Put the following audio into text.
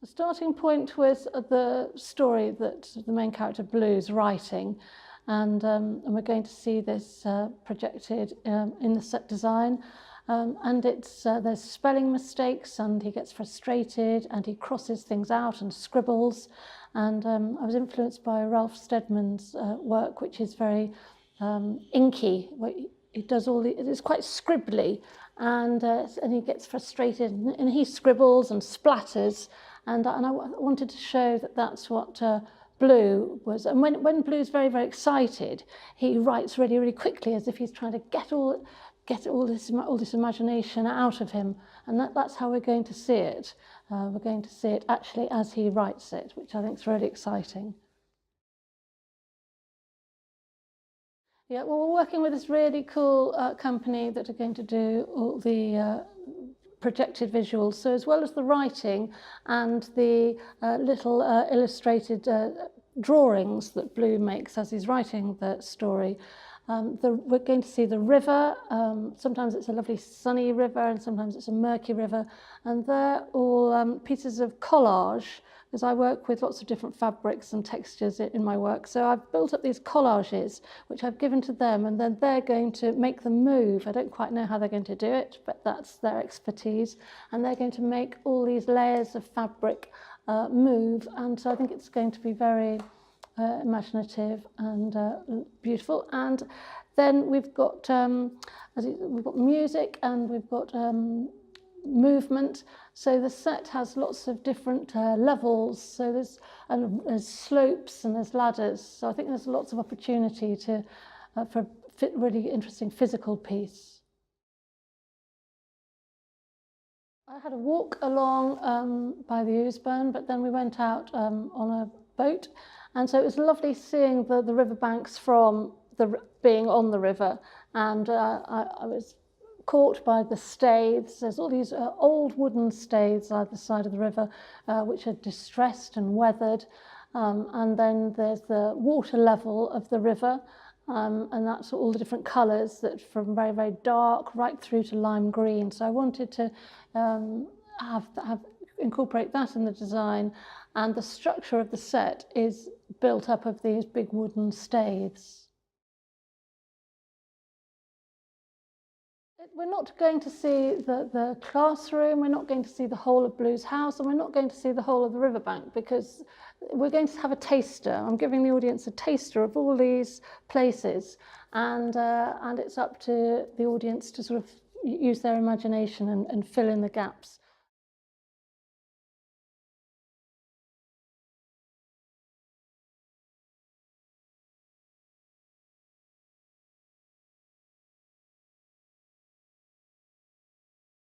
The starting point was the story that the main character Blue's writing, and we're going to see this projected in the set design. And there's spelling mistakes, and he gets frustrated, and he crosses things out and scribbles. And I was influenced by Ralph Steadman's work, which is very inky. He does it's quite scribbly, and he gets frustrated, and he scribbles and splatters. And I wanted to show that that's what Blue was. And when Blue's very, very excited, he writes really, really quickly, as if he's trying to get all this imagination out of him. And that's how we're going to see it. We're going to see it actually as he writes it, which I think is really exciting. Yeah, well, we're working with this really cool company that are going to do all the projected visuals. So as well as the writing and the little illustrated drawings that Blue makes as he's writing the story, we're going to see the river. Sometimes it's a lovely sunny river, and sometimes it's a murky river, and they're all pieces of collage, because I work with lots of different fabrics and textures in my work. So I've built up these collages, which I've given to them, and then they're going to make them move. I don't quite know how they're going to do it, but that's their expertise. And they're going to make all these layers of fabric move. And so I think it's going to be very imaginative and beautiful. And then we've got music, and we've got movement. So the set has lots of different levels. So there's slopes and there's ladders. So I think there's lots of opportunity for a really interesting physical piece. I had a walk along by the Ousebourne, but then we went out on a boat, and so it was lovely seeing the riverbanks from being on the river. And I was caught by the staithes. There's all these old wooden staithes either side of the river, which are distressed and weathered. And then there's the water level of the river, and that's all the different colours, that from very, very dark right through to lime green. So I wanted to incorporate that in the design, and the structure of the set is built up of these big wooden staithes. We're not going to see the classroom, we're not going to see the whole of Blue's house, and we're not going to see the whole of the riverbank, because we're going to have a taster. I'm giving the audience a taster of all these places, and it's up to the audience to sort of use their imagination and fill in the gaps.